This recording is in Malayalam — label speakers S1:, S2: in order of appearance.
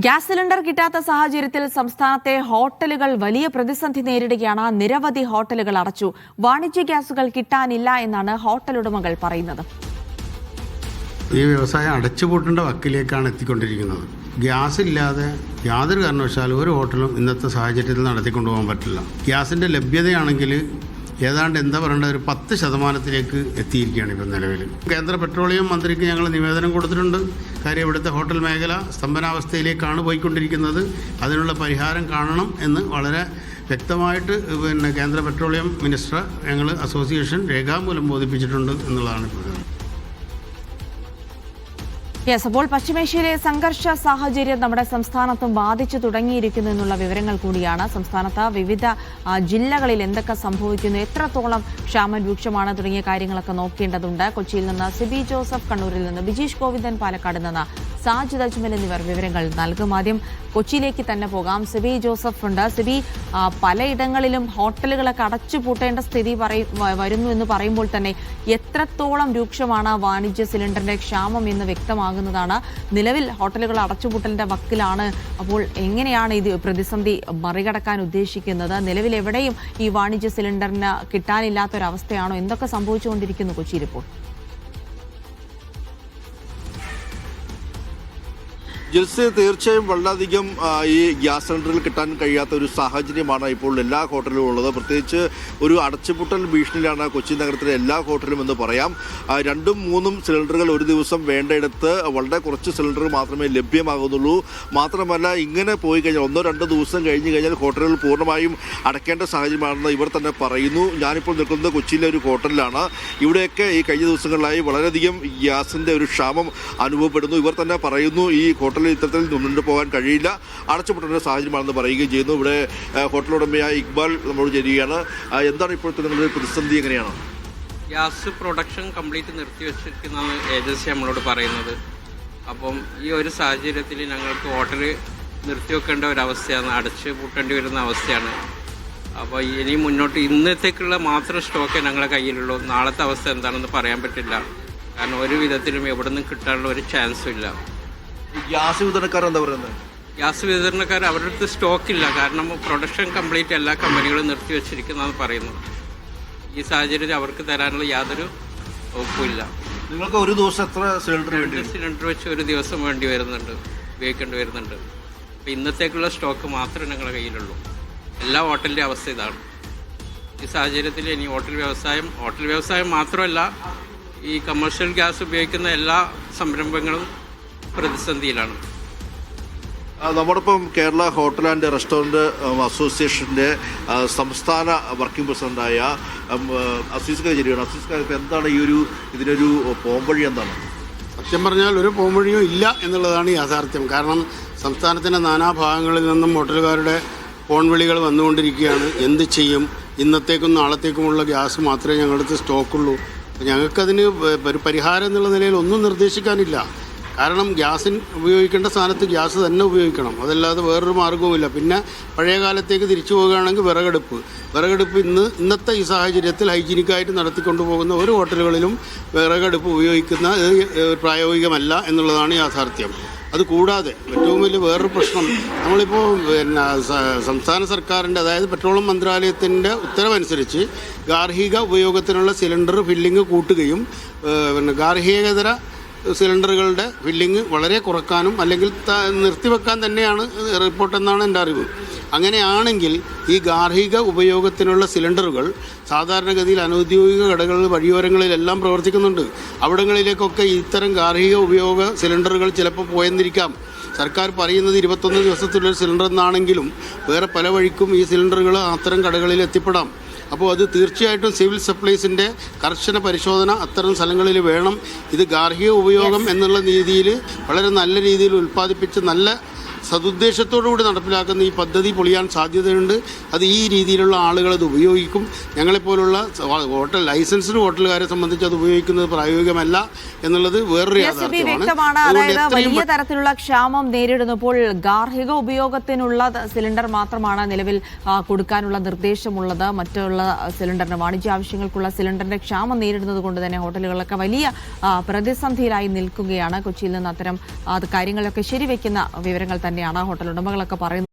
S1: ഗ്യാസ് സിലിണ്ടർ കിട്ടാത്ത സാഹചര്യത്തിൽ സംസ്ഥാനത്തെ ഹോട്ടലുകൾ വലിയ പ്രതിസന്ധി നേരിടുകയാണ്. നിരവധി ഹോട്ടലുകൾ അടച്ചു. വാണിജ്യ ഗ്യാസുകൾ കിട്ടാനില്ല എന്നാണ് ഹോട്ടൽ ഉടമകൾ പറയുന്നത്.
S2: ഈ വ്യവസായം അടച്ചുപൂട്ടേണ്ട വക്കിലേക്കാണ് എത്തിക്കൊണ്ടിരിക്കുന്നത്. ഗ്യാസ് ഇല്ലാതെ യാതൊരു കാരണവശാലും ഒരു ഹോട്ടലും ഇന്നത്തെ സാഹചര്യത്തിൽ നടത്തിക്കൊണ്ടുപോകാൻ പറ്റില്ല. ഗ്യാസിൻ്റെ ലഭ്യതയാണെങ്കിൽ ഏതാണ്ട് എന്താ പറയേണ്ട ഒരു 10% എത്തിയിരിക്കുകയാണ് ഇപ്പം നിലവിൽ. കേന്ദ്ര പെട്രോളിയം മന്ത്രിക്ക് ഞങ്ങൾ നിവേദനം കൊടുത്തിട്ടുണ്ട്. കാര്യം ഇവിടുത്തെ ഹോട്ടൽ മേഖല സ്തംഭനാവസ്ഥയിലേക്കാണ് പോയിക്കൊണ്ടിരിക്കുന്നത്. അതിനുള്ള പരിഹാരം കാണണം എന്ന് വളരെ വ്യക്തമായിട്ട് കേന്ദ്ര പെട്രോളിയം മിനിസ്റ്റർ ഞങ്ങൾ അസോസിയേഷൻ രേഖാമൂലം ബോധിപ്പിച്ചിട്ടുണ്ട് എന്നുള്ളതാണ് ഇപ്പോൾ.
S1: അപ്പോൾ പശ്ചിമേഷ്യയിലെ സംഘർഷ സാഹചര്യം നമ്മുടെ സംസ്ഥാനത്തും ബാധിച്ചു തുടങ്ങിയിരിക്കുന്നു എന്നുള്ള വിവരങ്ങൾ കൂടിയാണ്. സംസ്ഥാനത്ത് വിവിധ ജില്ലകളിൽ എന്തൊക്കെ സംഭവിക്കുന്നു, എത്രത്തോളം ക്ഷാമം രൂക്ഷമാണ് തുടങ്ങിയ കാര്യങ്ങളൊക്കെ നോക്കേണ്ടതുണ്ട്. കൊച്ചിയിൽ നിന്ന് സിബി ജോസഫ്, കണ്ണൂരിൽ നിന്ന് ബിജീഷ് ഗോവിന്ദൻ, പാലക്കാട് നിന്ന് സാജിദ് അജ്മൽ എന്നിവർ വിവരങ്ങൾ നൽകും. ആദ്യം കൊച്ചിയിലേക്ക് തന്നെ പോകാം. സിബി ജോസഫ് ഉണ്ട്. സിബി, പലയിടങ്ങളിലും ഹോട്ടലുകളൊക്കെ അടച്ചുപൂട്ടേണ്ട സ്ഥിതി വരുന്നു എന്ന് പറയുമ്പോൾ തന്നെ എത്രത്തോളം രൂക്ഷമാണ് വാണിജ്യ സിലിണ്ടറിന്റെ ക്ഷാമം എന്ന് വ്യക്തമാകുന്നതാണ്. നിലവിൽ ഹോട്ടലുകൾ അടച്ചുപൂട്ടലിന്റെ വക്കിലാണ്. അപ്പോൾ എങ്ങനെയാണ് ഇത് പ്രതിസന്ധി മറികടക്കാൻ ഉദ്ദേശിക്കുന്നത്? നിലവിൽ എവിടെയും ഈ വാണിജ്യ സിലിണ്ടറിന് കിട്ടാനില്ലാത്തൊരവസ്ഥയാണോ? എന്തൊക്കെ സംഭവിച്ചുകൊണ്ടിരിക്കുന്നു കൊച്ചിയിൽ ഇപ്പോൾ?
S3: ജിൽസ്, തീർച്ചയായും വളരെയധികം ഈ ഗ്യാസ് സിലിണ്ടറിൽ കിട്ടാൻ കഴിയാത്ത ഒരു സാഹചര്യമാണ് ഇപ്പോൾ എല്ലാ ഹോട്ടലിലും ഉള്ളത്. പ്രത്യേകിച്ച് ഒരു അടച്ചുപൂട്ടൽ ഭീഷണിയിലാണ് കൊച്ചി നഗരത്തിലെ എല്ലാ ഹോട്ടലും എന്ന് പറയാം. 2ഉം 3ഉം സിലിണ്ടറുകൾ ഒരു ദിവസം വേണ്ടയിടത്ത് വളരെ കുറച്ച് സിലിണ്ടർ മാത്രമേ ലഭ്യമാകുന്നുള്ളൂ. മാത്രമല്ല, ഇങ്ങനെ പോയി കഴിഞ്ഞാൽ 1-2 ദിവസം കഴിഞ്ഞ് കഴിഞ്ഞാൽ ഹോട്ടലുകൾ പൂർണ്ണമായും അടയ്ക്കേണ്ട സാഹചര്യമാണെന്ന് ഇവർ തന്നെ പറയുന്നു. ഞാനിപ്പോൾ നിൽക്കുന്നത് കൊച്ചിയിലെ ഒരു ഹോട്ടലിലാണ്. ഇവിടെയൊക്കെ ഈ കഴിഞ്ഞ ദിവസങ്ങളിലായി വളരെയധികം ഗ്യാസിൻ്റെ ഒരു ക്ഷാമം അനുഭവപ്പെടുന്നു. ഇവർ തന്നെ പറയുന്നു ഈ ഹോട്ടൽ ഇത്തരത്തിൽ മുന്നോട്ട് പോകാൻ കഴിയില്ല, അടച്ചുപൂട്ടേണ്ട സാഹചര്യമാണെന്ന് പറയുകയും ചെയ്യുന്നു. ഇവിടെ ഹോട്ടൽ ഉടമയായ ഇക്ബാൽ നമ്മളോട് ചേരുകയാണ്. എന്താണ് ഇപ്പോഴത്തെ നിങ്ങളുടെ പ്രതിസന്ധി? എങ്ങനെയാണ്
S4: ഗ്യാസ് പ്രൊഡക്ഷൻ കംപ്ലീറ്റ് നിർത്തിവെച്ചിരിക്കുന്ന ഏജൻസി നമ്മളോട് പറയുന്നത്? അപ്പം ഈ ഒരു സാഹചര്യത്തിൽ ഞങ്ങൾക്ക് ഹോട്ടൽ നിർത്തിവെക്കേണ്ട ഒരവസ്ഥയാണ്, അടച്ച് പൂട്ടേണ്ടി വരുന്ന അവസ്ഥയാണ്. അപ്പോൾ ഇനി മുന്നോട്ട് ഇന്നത്തേക്കുള്ള മാത്രം സ്റ്റോക്കേ ഞങ്ങളുടെ കയ്യിലുള്ളൂ. നാളത്തെ അവസ്ഥ എന്താണെന്ന് പറയാൻ പറ്റില്ല. കാരണം ഒരു വിധത്തിലും എവിടെ നിന്നും കിട്ടാനുള്ള ഒരു ചാൻസും ഇല്ല.
S3: ഗ്യാസ് വിതരണക്കാർ എന്താ പറയുന്നത്?
S4: ഗ്യാസ് വിതരണക്കാർ അവരുടെ അടുത്ത് സ്റ്റോക്കില്ല. കാരണം പ്രൊഡക്ഷൻ കംപ്ലീറ്റ് എല്ലാ കമ്പനികളും നിർത്തിവെച്ചിരിക്കുന്നതെന്ന് പറയുന്നു. ഈ സാഹചര്യത്തിൽ അവർക്ക് തരാനുള്ള യാതൊരു ഉറപ്പുമില്ല.
S3: നിങ്ങൾക്ക് ഒരു ദിവസം എത്ര സിലിണ്ടർ വേണ്ടി?
S4: സിലിണ്ടർ വെച്ച് ഒരു ദിവസം വേണ്ടി വരുന്നുണ്ട്, ഉപയോഗിക്കേണ്ടി വരുന്നുണ്ട്. അപ്പോൾ ഇന്നത്തേക്കുള്ള സ്റ്റോക്ക് മാത്രമേ ഞങ്ങളുടെ കയ്യിലുള്ളൂ. എല്ലാ ഹോട്ടലിൻ്റെ അവസ്ഥ ഇതാണ്. ഈ സാഹചര്യത്തിൽ ഇനി ഹോട്ടൽ വ്യവസായം മാത്രമല്ല, ഈ കമേഴ്ഷ്യൽ ഗ്യാസ് ഉപയോഗിക്കുന്ന എല്ലാ സംരംഭങ്ങളും പ്രതിസന്ധിയിലാണ്.
S3: നമ്മോടൊപ്പം കേരള ഹോട്ടൽ ആൻഡ് റെസ്റ്റോറൻറ്റ് അസോസിയേഷൻ്റെ സംസ്ഥാന വർക്കിംഗ് പ്രസിഡൻ്റായ അസീസ് കജരിയാണ്. അസീസ്, എന്താണ് ഇതിനൊരു പോംവഴി എന്താണ്?
S2: സത്യം പറഞ്ഞാൽ ഒരു പോംവഴിയും ഇല്ല എന്നുള്ളതാണ് യാഥാർത്ഥ്യം. കാരണം സംസ്ഥാനത്തിൻ്റെ നാനാഭാഗങ്ങളിൽ നിന്നും ഹോട്ടലുകാരുടെ ഫോൺ വിളികൾ വന്നുകൊണ്ടിരിക്കുകയാണ്. എന്ത് ചെയ്യും? ഇന്നത്തേക്കും നാളത്തേക്കുമുള്ള ഗ്യാസ് മാത്രമേ ഞങ്ങളുടെ സ്റ്റോക്കുള്ളൂ. ഞങ്ങൾക്കതിന് ഒരു പരിഹാരം എന്നുള്ള നിലയിൽ ഒന്നും നിർദ്ദേശിക്കാനില്ല. കാരണം ഗ്യാസിന് ഉപയോഗിക്കേണ്ട സ്ഥാനത്ത് ഗ്യാസ് തന്നെ ഉപയോഗിക്കണം, അതല്ലാതെ വേറൊരു മാർഗവുമില്ല. പിന്നെ പഴയ കാലത്തേക്ക് തിരിച്ചു പോകുകയാണെങ്കിൽ വിറകടുപ്പ് ഇന്നത്തെ ഈ സാഹചര്യത്തിൽ ഹൈജീനിക്കായിട്ട് നടത്തിക്കൊണ്ടു പോകുന്ന ഒരു ഹോട്ടലുകളിലും വിറകടുപ്പ് ഉപയോഗിക്കുന്ന പ്രായോഗികമല്ല എന്നുള്ളതാണ് യാഥാർത്ഥ്യം. അതുകൂടാതെ ഏറ്റവും വലിയ വേറൊരു പ്രശ്നം, നമ്മളിപ്പോൾ സംസ്ഥാന സർക്കാരിൻ്റെ, അതായത് പെട്രോളിയം മന്ത്രാലയത്തിൻ്റെ ഉത്തരവനുസരിച്ച് ഗാർഹിക ഉപയോഗത്തിനുള്ള സിലിണ്ടർ ഫില്ലിങ് കൂട്ടുകയും ഗാർഹികേതര സിലിണ്ടറുകളുടെ ഫില്ലിങ് വളരെ കുറക്കാനും അല്ലെങ്കിൽ നിർത്തിവെക്കാൻ തന്നെയാണ് റിപ്പോർട്ടെന്നാണ് എൻ്റെ അറിവ്. അങ്ങനെയാണെങ്കിൽ ഈ ഗാർഹിക ഉപയോഗത്തിനുള്ള സിലിണ്ടറുകൾ സാധാരണഗതിയിൽ അനൗദ്യോഗിക കടകളിൽ വഴിയോരങ്ങളിലെല്ലാം പ്രവർത്തിക്കുന്നുണ്ട്. അവിടങ്ങളിലേക്കൊക്കെ ഇത്തരം ഗാർഹിക ഉപയോഗ സിലിണ്ടറുകൾ ചിലപ്പോൾ പോയെന്നിരിക്കാം. സർക്കാർ പറയുന്നത് 21 ദിവസത്തിലുള്ള സിലിണ്ടർ എന്നാണെങ്കിലും വേറെ പല വഴിക്കും ഈ സിലിണ്ടറുകൾ അത്തരം കടകളിൽ എത്തിപ്പെടാം. അപ്പോൾ അത് തീർച്ചയായിട്ടും സിവിൽ സപ്ലൈസിൻ്റെ കർശന പരിശോധന അത്തരം സ്ഥലങ്ങളിൽ വേണം. ഇത് ഗാർഹിക ഉപയോഗം എന്നുള്ള രീതിയിൽ വളരെ നല്ല രീതിയിൽ ഉൽപ്പാദിപ്പിച്ച് നല്ല സതുദ്ദേശത്തോടുകൂടി നടപ്പിലാക്കുന്ന ഈ പദ്ധതി പൊളിയാൻ സാധ്യതയുണ്ട്. അത് ഈ രീതിയിലുള്ള ആളുകൾ അത് ഉപയോഗിക്കും. ഞങ്ങളെപ്പോലുള്ള ലൈസൻസ്ഡ് ഹോട്ടലുകാരെ സംബന്ധിച്ച് അത് ഉപയോഗിക്കുന്നത് പ്രായോഗികമല്ല എന്നുള്ളത് വേറൊരു
S1: വ്യക്തമാണ്. അതായത് വലിയ തരത്തിലുള്ള ക്ഷാമം നേരിടുന്നപ്പോൾ ഗാർഹിക ഉപയോഗത്തിനുള്ള സിലിണ്ടർ മാത്രമാണ് നിലവിൽ കൊടുക്കാനുള്ള നിർദ്ദേശമുള്ളത്. മറ്റുള്ള സിലിണ്ടറിന്, വാണിജ്യ ആവശ്യങ്ങൾക്കുള്ള സിലിണ്ടറിന്റെ ക്ഷാമം നേരിടുന്നത് കൊണ്ട് തന്നെ ഹോട്ടലുകളൊക്കെ വലിയ പ്രതിസന്ധിയിലായി നിൽക്കുകയാണ്. കൊച്ചിയിൽ നിന്ന് അത്തരം കാര്യങ്ങളൊക്കെ ശരിവെക്കുന്ന വിവരങ്ങൾ തന്നെ തന്നെയാണ് ഹോട്ടൽ ഉടമകളൊക്കെ പറയുന്നത്.